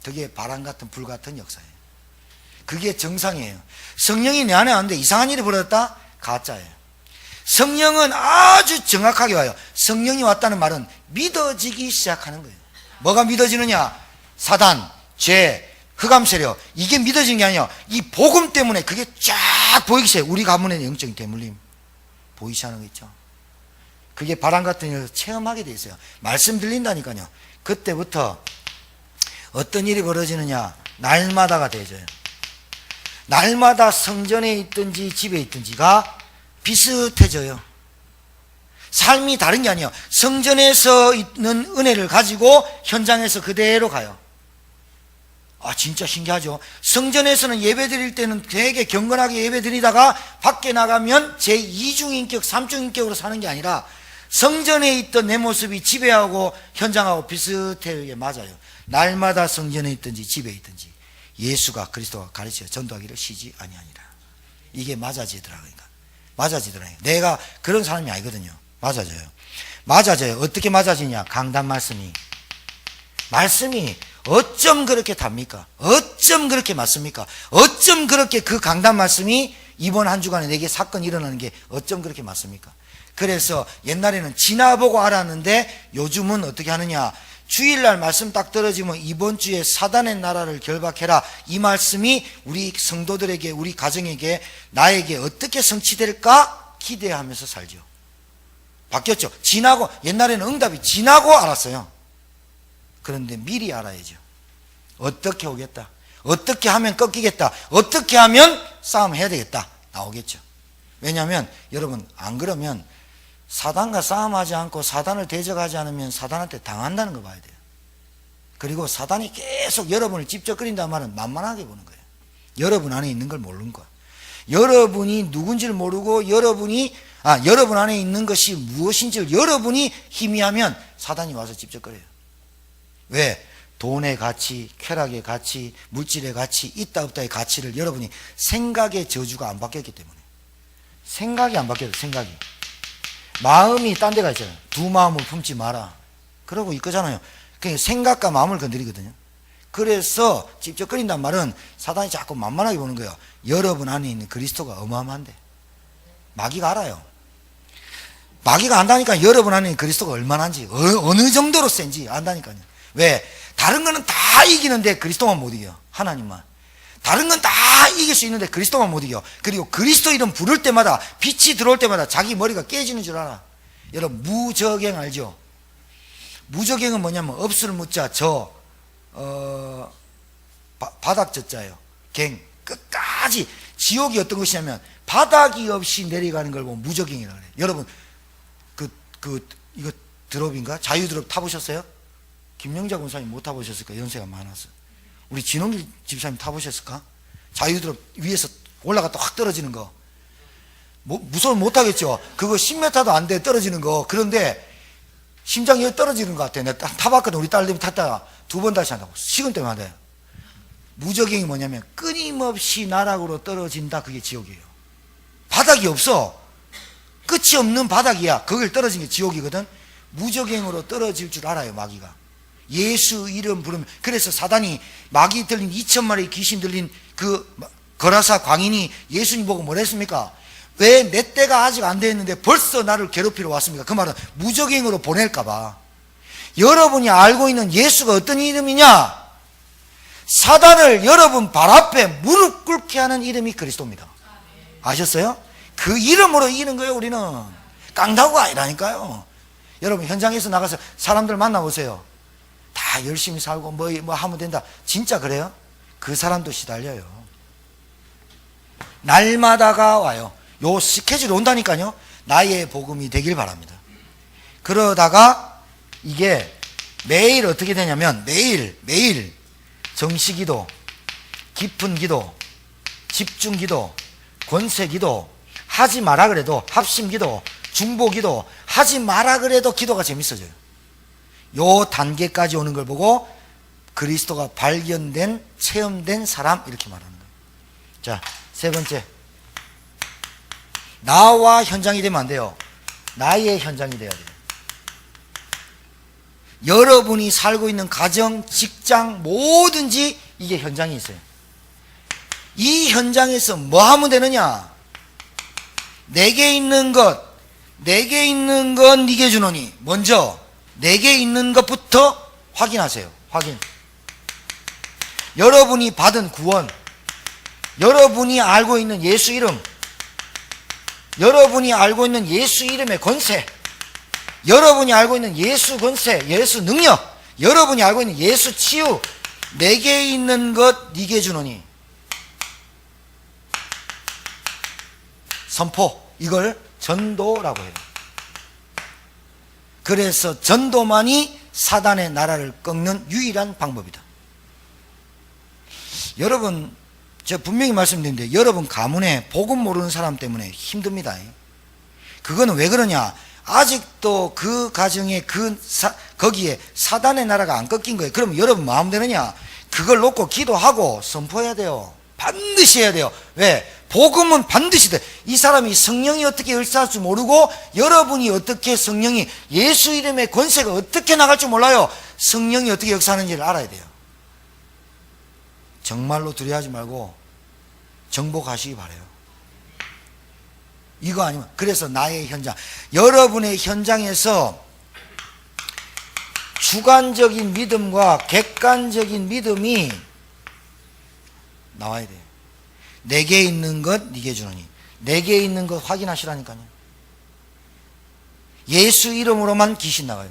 Speaker 1: 그게 바람 같은 불 같은 역사예요. 그게 정상이에요. 성령이 내 안에 왔는데 이상한 일이 벌어졌다? 가짜예요. 성령은 아주 정확하게 와요. 성령이 왔다는 말은 믿어지기 시작하는 거예요. 뭐가 믿어지느냐? 사단, 죄, 흑암 세력, 이게 믿어지는 게 아니에요. 이 복음 때문에 그게 쫙 보이기 시작해요. 우리 가문의 영적인 대물림 보이지 않은 거 있죠. 그게 바람 같은 일을 체험하게 돼 있어요. 말씀 들린다니까요. 그때부터 어떤 일이 벌어지느냐? 날마다가 되져요. 날마다 성전에 있든지 집에 있든지가 비슷해져요. 삶이 다른 게 아니에요. 성전에서 있는 은혜를 가지고 현장에서 그대로 가요. 아, 진짜 신기하죠. 성전에서는 예배 드릴 때는 되게 경건하게 예배 드리다가 밖에 나가면 제2중인격, 3중인격으로 사는 게 아니라 성전에 있던 내 모습이 집에하고 현장하고 비슷하게 맞아요. 날마다 성전에 있든지 집에 있든지 예수가 그리스도가 가르쳐 전도하기를 쉬지 아니하니라. 이게 맞아지더라고요. 맞아지더라고요. 내가 그런 사람이 아니거든요. 맞아져요. 어떻게 맞아지냐? 강단 말씀이 어쩜 그렇게 답니까? 어쩜 그렇게 맞습니까? 어쩜 그렇게 그 강단 말씀이 이번 한 주간에 내게 사건이 일어나는 게 어쩜 그렇게 맞습니까? 그래서 옛날에는 지나보고 알았는데 요즘은 어떻게 하느냐? 주일날 말씀 딱 떨어지면 이번 주에 사단의 나라를 결박해라. 이 말씀이 우리 성도들에게, 우리 가정에게, 나에게 어떻게 성취될까 기대하면서 살죠. 바뀌었죠. 옛날에는 응답이 지나고 알았어요. 그런데 미리 알아야죠. 어떻게 오겠다, 어떻게 하면 꺾이겠다, 어떻게 하면 싸움해야 되겠다 나오겠죠. 왜냐하면 여러분, 안 그러면 사단과 싸움하지 않고 사단을 대적하지 않으면 사단한테 당한다는 거 봐야 돼요. 그리고 사단이 계속 여러분을 찝쩍거린다는 말은 만만하게 보는 거예요. 여러분 안에 있는 걸 모르는 거예요. 여러분이 누군지를 모르고 여러분 안에 있는 것이 무엇인지를 여러분이 희미하면 사단이 와서 찝쩍거려요. 왜? 돈의 가치, 쾌락의 가치, 물질의 가치, 있다 없다의 가치를 여러분이 생각의 저주가 안 바뀌었기 때문에. 생각이 안 바뀌어요. 생각이. 마음이 딴 데가 있잖아요. 두 마음을 품지 마라. 그러고 있거잖아요. 그러니까 생각과 마음을 건드리거든요. 그래서 찝쩍거린단 말은 사단이 자꾸 만만하게 보는 거예요. 여러분 안에 있는 그리스도가 어마어마한데. 마귀가 알아요. 마귀가 안다니까 여러분 안에 있는 그리스도가 얼마나인지, 어느 정도로 센지 안다니까요. 왜? 다른 거는 다 이기는데 그리스도만 못 이겨요. 하나님만. 다른 건 다 이길 수 있는데 그리스도만 못 이겨. 그리고 그리스도 이름 부를 때마다, 빛이 들어올 때마다 자기 머리가 깨지는 줄 알아. 여러분, 무적행 알죠? 무적행은 뭐냐면 업수를 묻자 바닥 젖자예요. 갱 끝까지. 지옥이 어떤 것이냐면 바닥이 없이 내려가는 걸 보면 무적행이라고 해요. 여러분 이거 드롭인가? 자유드롭 타보셨어요? 김영자 권사님 못 타보셨을까? 연세가 많아서. 우리 진홍길 집사님 타보셨을까? 자유드롭 위에서 올라갔다 확 떨어지는 거. 무서워 못하겠죠? 그거 10m도 안 돼, 떨어지는 거. 그런데 심장이 떨어지는 것 같아. 내가 타봤거든. 우리 딸들이 탔다가 2번 다시 한다고. 식은 때문에 안 돼. 무적행이 뭐냐면 끊임없이 나락으로 떨어진다. 그게 지옥이에요. 바닥이 없어. 끝이 없는 바닥이야. 거길 떨어진 게 지옥이거든. 무적행으로 떨어질 줄 알아요, 마귀가. 예수 이름 부르면. 그래서 사단이 마귀 들린 2,000마리 귀신 들린 그 거라사 광인이 예수님 보고 뭐라 했습니까? 왜 내 때가 아직 안 됐는데 벌써 나를 괴롭히러 왔습니까? 그 말은 무적행으로 보낼까 봐. 여러분이 알고 있는 예수가 어떤 이름이냐? 사단을 여러분 발 앞에 무릎 꿇게 하는 이름이 그리스도입니다. 아셨어요? 그 이름으로 이기는 거예요. 우리는 깡다구가 아니라니까요. 여러분 현장에서 나가서 사람들 만나보세요. 다 열심히 살고 뭐 하면 된다. 진짜 그래요? 그 사람도 시달려요. 날마다가 와요. 요 스케줄이 온다니까요. 나의 복음이 되길 바랍니다. 그러다가 이게 매일 어떻게 되냐면 매일 정시기도, 깊은 기도, 집중기도, 권세기도, 하지 마라 그래도 합심기도, 중보기도, 하지 마라 그래도 기도가 재밌어져요. 요 단계까지 오는 걸 보고 그리스도가 발견된, 체험된 사람 이렇게 말하는 거예요. 자, 세 번째, 나와 현장이 되면 안 돼요. 나의 현장이 돼야 돼요. 여러분이 살고 있는 가정, 직장, 뭐든지 이게 현장이 있어요. 이 현장에서 뭐 하면 되느냐? 내게 있는 것 네게 주노니. 먼저 내게 있는 것부터 확인하세요. 확인. 여러분이 받은 구원, 여러분이 알고 있는 예수 이름, 여러분이 알고 있는 예수 이름의 권세, 여러분이 알고 있는 예수 권세, 예수 능력, 여러분이 알고 있는 예수 치유, 내게 있는 것 네게 주노니. 선포, 이걸 전도라고 해요. 그래서 전도만이 사단의 나라를 꺾는 유일한 방법이다. 여러분, 제가 분명히 말씀드리는데 여러분 가문에 복음 모르는 사람 때문에 힘듭니다. 그거는 왜 그러냐? 아직도 그 가정에 거기에 사단의 나라가 안 꺾인 거예요. 그럼 여러분 마음 되느냐? 그걸 놓고 기도하고 선포해야 돼요. 반드시 해야 돼요. 왜? 복음은 반드시 돼. 이 사람이 성령이 어떻게 역사할 줄 모르고 여러분이 어떻게 성령이 예수 이름의 권세가 어떻게 나갈 줄 몰라요. 성령이 어떻게 역사하는지를 알아야 돼요. 정말로 두려워하지 말고 정복하시기 바라요. 이거 아니면, 그래서 나의 현장, 여러분의 현장에서 주관적인 믿음과 객관적인 믿음이 나와야 돼요. 내게 있는 것 네게 주노니. 내게 있는 것 확인하시라니까요. 예수 이름으로만 귀신 나가요.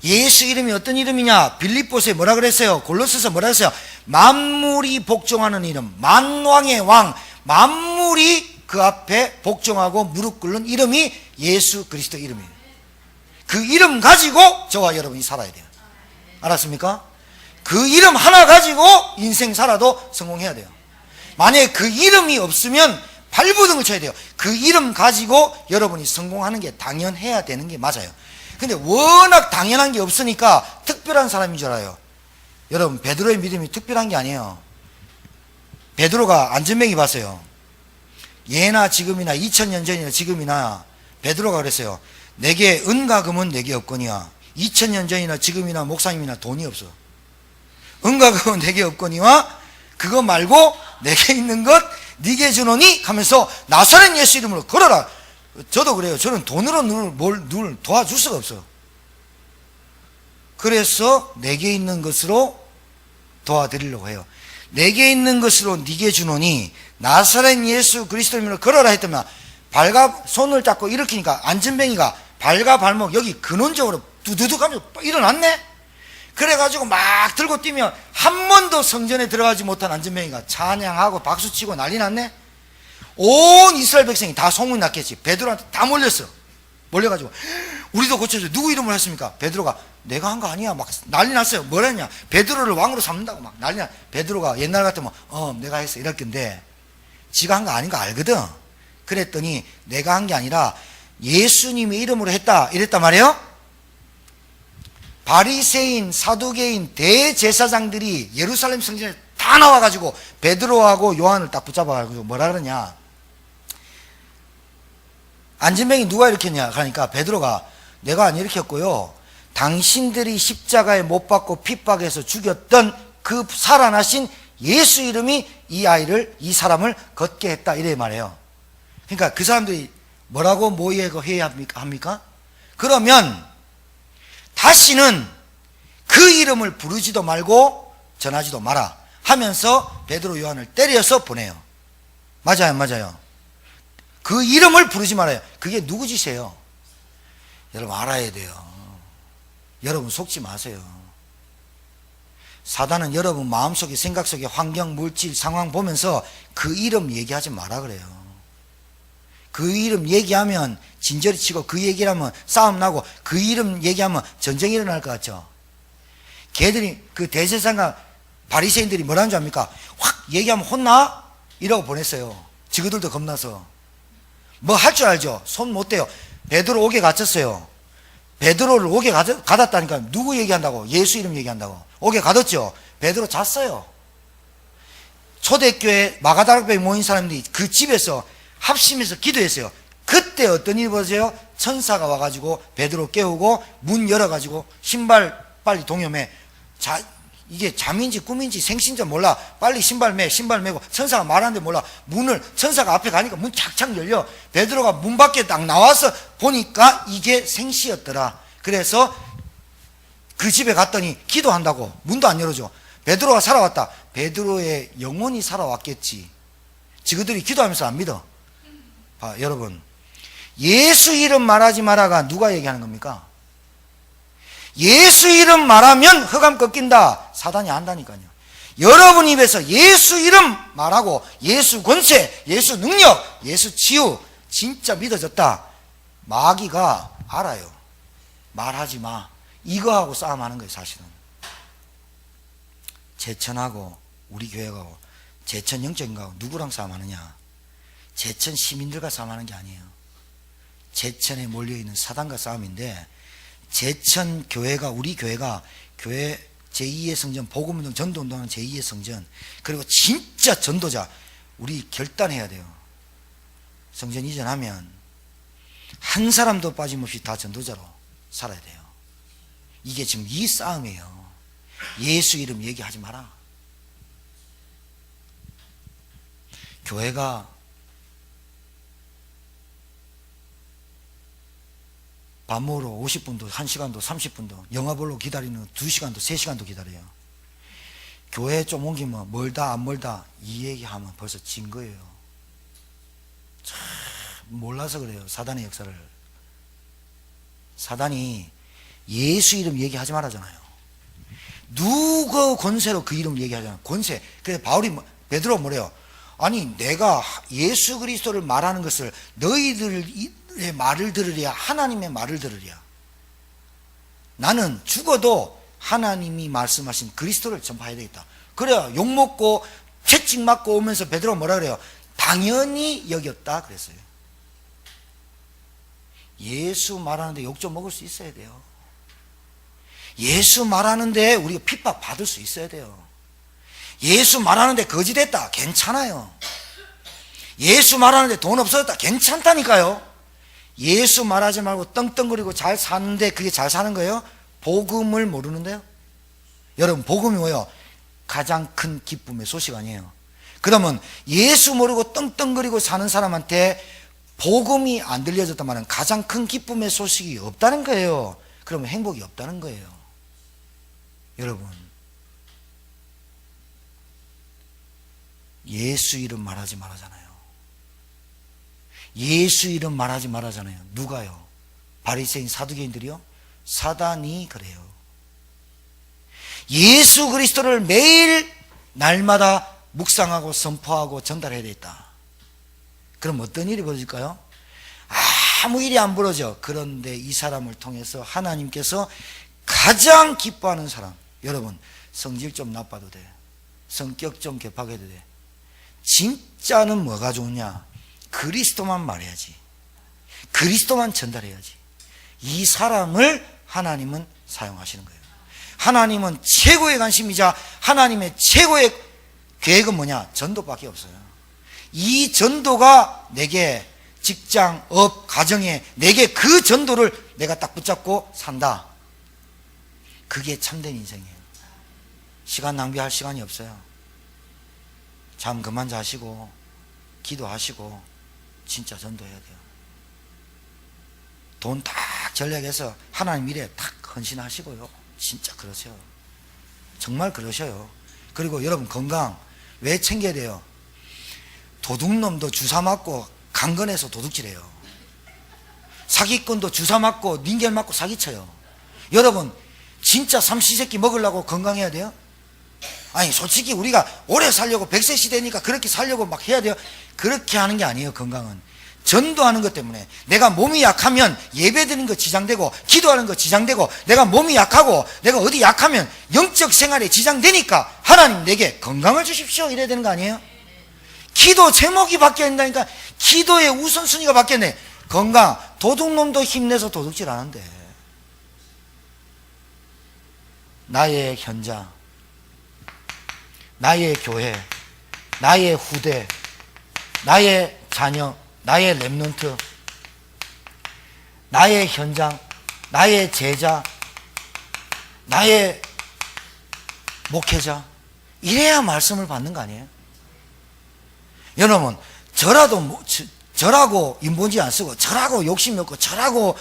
Speaker 1: 예수 이름이 어떤 이름이냐? 빌립보서에 뭐라 그랬어요? 골로새서 뭐라 그랬어요? 만물이 복종하는 이름, 만왕의 왕, 만물이 그 앞에 복종하고 무릎 꿇는 이름이 예수 그리스도 이름이에요. 그 이름 가지고 저와 여러분이 살아야 돼요. 알았습니까? 그 이름 하나 가지고 인생 살아도 성공해야 돼요. 만약에 그 이름이 없으면 발버둥을 쳐야 돼요. 그 이름 가지고 여러분이 성공하는 게 당연해야 되는 게 맞아요. 근데 워낙 당연한 게 없으니까 특별한 사람인 줄 알아요. 여러분, 베드로의 믿음이 특별한 게 아니에요. 베드로가 안전뱅이 봤어요. 예나 지금이나 2000년 전이나 지금이나 베드로가 그랬어요. 내게 은과 금은 내게 없거니와 2000년 전이나 지금이나 목사님이나 돈이 없어. 은과 금은 내게 없거니와 그거 말고 내게 있는 것 네게 주노니 하면서 나사렛 예수 이름으로 걸어라. 저도 그래요. 저는 돈으로 누굴 도와줄 수가 없어. 그래서 내게 있는 것으로 도와드리려고 해요. 내게 있는 것으로 네게 주노니 나사렛 예수 그리스도 이름으로 걸어라 했더만 손을 잡고 일으키니까 안전뱅이가 발과 발목 여기 근원적으로 두두둑 하면서 일어났네. 그래가지고 막 들고 뛰면 한 번도 성전에 들어가지 못한 안전뱅이가 찬양하고 박수치고 난리 났네. 온 이스라엘 백성이 다 소문이 났겠지. 베드로한테 다 몰려가지고 우리도 고쳐줘. 누구 이름을 했습니까? 베드로가 내가 한 거 아니야. 막 난리 났어요. 뭐라 했냐? 베드로를 왕으로 삼는다고 막 난리 났. 베드로가 옛날 같으면 내가 했어 이럴 건데 지가 한 거 아닌 거 알거든. 그랬더니 내가 한 게 아니라 예수님의 이름으로 했다 이랬단 말이에요. 바리새인, 사두개인, 대제사장들이 예루살렘 성전에 다 나와가지고 베드로하고 요한을 딱 붙잡아가지고 뭐라 그러냐? 안전뱅이 누가 일으켰냐? 그러니까 베드로가 내가 안 일으켰고요. 당신들이 십자가에 못 박고 핍박해서 죽였던 그 살아나신 예수 이름이 이 사람을 걷게 했다 이래 말해요. 그러니까 그 사람들이 뭐라고 모의해야 합니까? 그러면 다시는 그 이름을 부르지도 말고 전하지도 마라. 하면서 베드로 요한을 때려서 보내요. 맞아요, 맞아요. 그 이름을 부르지 말아요. 그게 누구 짓이에요? 여러분 알아야 돼요. 여러분 속지 마세요. 사단은 여러분 마음속에 생각 속에 환경, 물질, 상황 보면서 그 이름 얘기하지 마라 그래요. 그 이름 얘기하면 진저리 치고, 그 얘기하면 싸움 나고, 그 이름 얘기하면 전쟁이 일어날 것 같죠. 걔들이, 그 대제사장과 바리새인들이 뭐라는 줄 압니까? 확 얘기하면 혼나? 이라고 보냈어요. 지그들도 겁나서. 뭐 할 줄 알죠? 손 못 대요. 베드로 옥에 갇혔어요. 베드로를 옥에 가뒀다니까. 누구 얘기한다고? 예수 이름 얘기한다고. 옥에 가뒀죠. 베드로 잤어요. 초대교회 마가다락방에 모인 사람들이 그 집에서 합심해서 기도했어요. 그때 어떤 일이 벌어져요? 천사가 와가지고 베드로 깨우고 문 열어가지고 신발 빨리 동염해. 이게 잠인지 꿈인지 생신지 몰라. 빨리 신발 매고 천사가 말하는데 몰라. 문을 천사가 앞에 가니까 문 착착 열려. 베드로가 문 밖에 딱 나와서 보니까 이게 생시였더라. 그래서 그 집에 갔더니 기도한다고 문도 안 열어줘. 베드로가 살아왔다. 베드로의 영혼이 살아왔겠지. 지그들이 기도하면서 안 믿어. 여러분, 예수 이름 말하지 마라가 누가 얘기하는 겁니까? 예수 이름 말하면 흑암 꺾인다. 사단이 안다니까요. 여러분 입에서 예수 이름 말하고 예수 권세, 예수 능력, 예수 치유 진짜 믿어졌다. 마귀가 알아요. 말하지 마. 이거하고 싸움하는 거예요. 사실은 제천하고 우리 교회가 제천 영적인 거하고 누구랑 싸움하느냐? 제천 시민들과 싸움하는 게 아니에요. 제천에 몰려있는 사단과 싸움인데, 제천 교회가, 우리 교회가 교회 제2의 성전, 복음운동, 전도운동하는 제2의 성전, 그리고 진짜 전도자 우리 결단해야 돼요. 성전 이전하면 한 사람도 빠짐없이 다 전도자로 살아야 돼요. 이게 지금 이 싸움이에요. 예수 이름 얘기하지 마라. 교회가 밥 먹으러 50분도 1시간도 30분도 영화 보러 기다리는 2시간도 3시간도 기다려요. 교회 좀 옮기면 멀다 안 멀다 이 얘기하면 벌써 진 거예요. 참 몰라서 그래요. 사단의 역사를. 사단이 예수 이름 얘기하지 말라잖아요. 누구 권세로 그 이름 얘기하잖아요. 권세. 그래서 바울이 베드로가 뭐래요? 아니 내가 예수 그리스도를 말하는 것을 너희들의 말을 들으랴 하나님의 말을 들으랴. 나는 죽어도 하나님이 말씀하신 그리스도를 전파해야 되겠다. 그래야 욕먹고 채찍 맞고 오면서 베드로가 뭐라 그래요? 당연히 여겼다 그랬어요. 예수 말하는데 욕 좀 먹을 수 있어야 돼요. 예수 말하는데 우리가 핍박 받을 수 있어야 돼요. 예수 말하는데 거지됐다 괜찮아요. 예수 말하는데 돈 없어졌다 괜찮다니까요. 예수 말하지 말고 떵떵거리고 잘 사는데 그게 잘 사는 거예요? 복음을 모르는데요. 여러분 복음이 뭐예요? 가장 큰 기쁨의 소식 아니에요. 그러면 예수 모르고 떵떵거리고 사는 사람한테 복음이 안 들려졌단 말은 가장 큰 기쁨의 소식이 없다는 거예요. 그러면 행복이 없다는 거예요. 여러분 예수 이름 말하지 말하잖아요. 예수 이름 말하지 말하잖아요. 누가요? 바리새인 사두개인들이요? 사단이 그래요. 예수 그리스도를 매일 날마다 묵상하고 선포하고 전달해야 되겠다. 그럼 어떤 일이 벌어질까요? 아무 일이 안 벌어져. 그런데 이 사람을 통해서 하나님께서 가장 기뻐하는 사람, 여러분 성질 좀 나빠도 돼, 성격 좀 개팍해도 돼, 진짜는 뭐가 좋으냐? 그리스도만 말해야지, 그리스도만 전달해야지. 이 사람을 하나님은 사용하시는 거예요. 하나님은 최고의 관심이자 하나님의 최고의 계획은 뭐냐? 전도밖에 없어요. 이 전도가 내게 직장, 업, 가정에 내게 그 전도를 내가 딱 붙잡고 산다. 그게 참된 인생이에요. 시간 낭비할 시간이 없어요. 잠 그만 자시고 기도하시고 진짜 전도해야 돼요. 돈 딱 전략해서 하나님 일에 딱 헌신하시고요. 진짜 그러세요. 정말 그러셔요. 그리고 여러분 건강 왜 챙겨야 돼요? 도둑놈도 주사 맞고 강건해서 도둑질해요. 사기꾼도 주사 맞고 닌겔 맞고 사기쳐요. 여러분 진짜 삼시세끼 먹으려고 건강해야 돼요? 아니 솔직히 우리가 오래 살려고 100세 시대니까 그렇게 살려고 막 해야 돼요? 그렇게 하는 게 아니에요. 건강은 전도하는 것 때문에 내가 몸이 약하면 예배드리는 거 지장되고 기도하는 거 지장되고 내가 몸이 약하고 내가 어디 약하면 영적 생활에 지장되니까 하나님 내게 건강을 주십시오 이래야 되는 거 아니에요? 기도 제목이 바뀌어야 된다니까. 기도의 우선순위가 바뀌었네. 건강. 도둑놈도 힘내서 도둑질 안 한대. 나의 현장, 나의 교회, 나의 후대, 나의 자녀, 나의 렘넌트, 나의 현장, 나의 제자, 나의 목회자, 이래야 말씀을 받는 거 아니에요? 여러분 저라도 저라고 인본주의 안 쓰고 저라고 욕심이 없고 저라고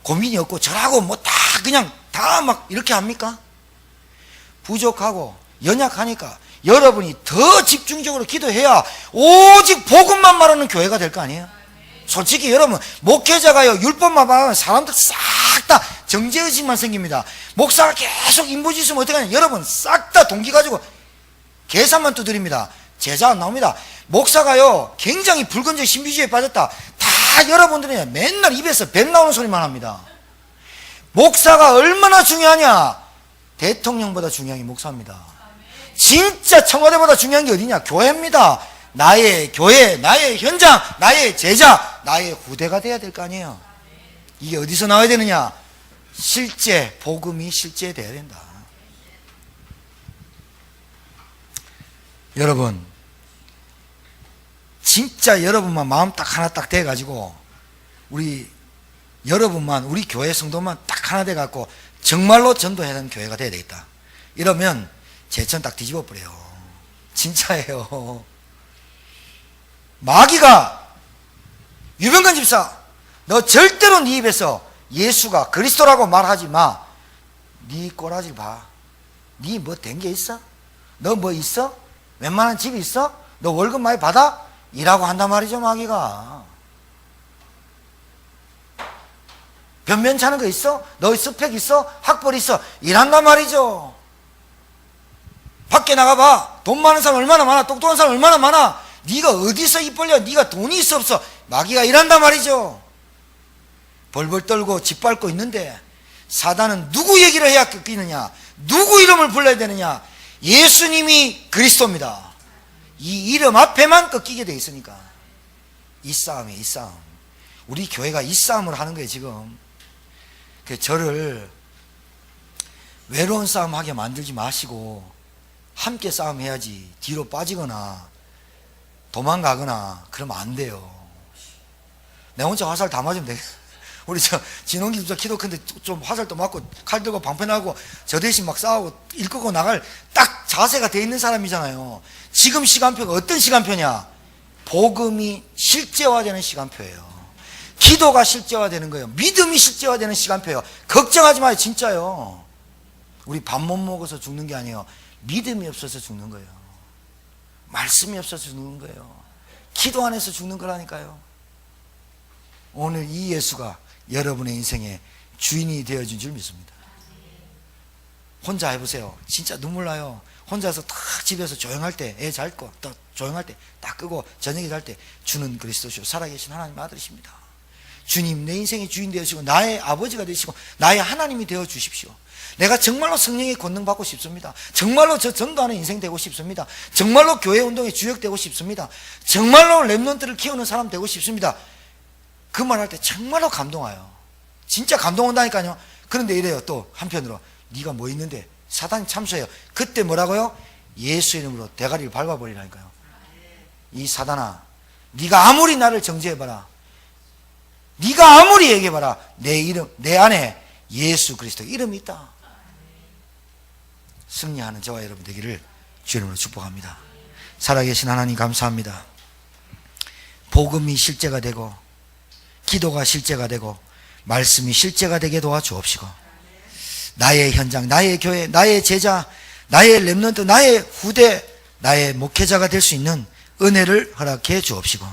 Speaker 1: 고민이 없고 저라고 뭐 다 그냥 다 막 이렇게 합니까? 부족하고 연약하니까 여러분이 더 집중적으로 기도해야 오직 복음만 말하는 교회가 될 거 아니에요? 솔직히 여러분 목회자가요 율법만 말하면 사람들 싹 다 정죄의식만 생깁니다. 목사가 계속 인본주의 있으면 어떻게 하냐? 여러분 싹 다 동기 가지고 계산만 두드립니다. 제자 안 나옵니다. 목사가요 굉장히 불건조의 신비주의에 빠졌다. 다 여러분들이 맨날 입에서 뱀 나오는 소리만 합니다. 목사가 얼마나 중요하냐? 대통령보다 중요한 게 목사입니다. 진짜 청와대보다 중요한 게 어디냐? 교회입니다. 나의 교회, 나의 현장, 나의 제자, 나의 후대가 돼야 될 거 아니에요. 이게 어디서 나와야 되느냐? 실제 복음이 실제 돼야 된다. 여러분 진짜 여러분만 마음 딱 하나 딱 돼가지고 우리 여러분만 우리 교회 성도만 딱 하나 돼갖고 정말로 전도해야 되는 교회가 돼야 되겠다. 이러면 제천 딱 뒤집어 버려요. 진짜예요. 마귀가 유병건 집사 너 절대로 네 입에서 예수가 그리스도라고 말하지 마. 네 꼬라지 봐. 네 뭐 된 게 있어? 너 뭐 있어? 웬만한 집이 있어? 너 월급 많이 받아? 이라고 한단 말이죠. 마귀가 변변찮은 거 있어? 너 스펙 있어? 학벌 있어? 이란단 말이죠. 밖에 나가봐. 돈 많은 사람 얼마나 많아? 똑똑한 사람 얼마나 많아? 네가 어디서 입 벌려? 네가 돈이 있어 없어? 마귀가 이란단 말이죠. 벌벌 떨고 짓밟고 있는데 사단은 누구 얘기를 해야 꺾이느냐? 누구 이름을 불러야 되느냐? 예수님이 그리스도입니다. 이 이름 앞에만 꺾이게 돼 있으니까 이 싸움이에요. 이 싸움. 우리 교회가 이 싸움을 하는 거예요 지금. 저를 외로운 싸움 하게 만들지 마시고 함께 싸움해야지. 뒤로 빠지거나 도망가거나 그러면 안 돼요. 내 혼자 화살 다 맞으면 돼. 우리 진홍기 집사 키도 큰데 좀 화살도 맞고 칼 들고 방패나고 저 대신 막 싸우고 일 끄고 나갈 딱 자세가 돼 있는 사람이잖아요. 지금 시간표가 어떤 시간표냐? 복음이 실제화되는 시간표예요. 기도가 실제화되는 거예요. 믿음이 실제화되는 시간표예요. 걱정하지 마요. 진짜요. 우리 밥 못 먹어서 죽는 게 아니에요. 믿음이 없어서 죽는 거예요. 말씀이 없어서 죽는 거예요. 기도 안에서 죽는 거라니까요. 오늘 이 예수가 여러분의 인생의 주인이 되어준 줄 믿습니다. 혼자 해보세요. 진짜 눈물 나요. 혼자서 딱 집에서 조용할 때, 애 잘 거, 딱 조용할 때 딱 끄고 저녁에 잘 때 주는 그리스도시요 살아계신 하나님 아들이십니다. 주님 내 인생의 주인 되어주시고 나의 아버지가 되시고 나의 하나님이 되어 주십시오. 내가 정말로 성령의 권능 받고 싶습니다. 정말로 저 전도하는 인생 되고 싶습니다. 정말로 교회 운동의 주역 되고 싶습니다. 정말로 렘넌트를 키우는 사람 되고 싶습니다. 그 말 할 때 정말로 감동와요. 진짜 감동 온다니까요. 그런데 이래요. 또 한편으로 네가 뭐 있는데 사단이 참소해요. 그때 뭐라고요? 예수 이름으로 대가리를 밟아버리라니까요. 이 사단아, 네가 아무리 나를 정죄해봐라, 네가 아무리 얘기해봐라, 내 이름, 내 안에 예수 그리스도 이름이 있다. 승리하는 저와 여러분 되기를 주의 이름으로 축복합니다. 살아계신 하나님 감사합니다. 복음이 실제가 되고 기도가 실제가 되고 말씀이 실제가 되게 도와주옵시고 나의 현장, 나의 교회, 나의 제자, 나의 렘넌트, 나의 후대, 나의 목회자가 될 수 있는 은혜를 허락해 주옵시고,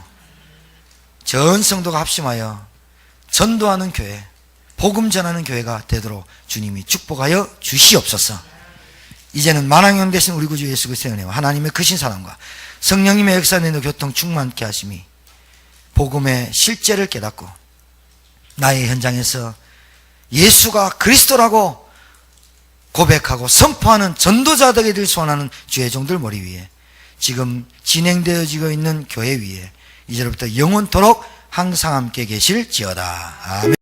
Speaker 1: 전 성도가 합심하여 전도하는 교회, 복음 전하는 교회가 되도록 주님이 축복하여 주시옵소서. 이제는 만왕형 되신 우리 구주 예수 그리스도의 은혜와 하나님의 크신 사랑과 성령님의 역사내는 교통 충만케 하심이 복음의 실제를 깨닫고 나의 현장에서 예수가 그리스도라고 고백하고 선포하는 전도자들이 되길 소원하는 주의 종들 머리 위에, 지금 진행되어지고 있는 교회 위에 이제로부터 영원토록 항상 함께 계실지어다. 아멘.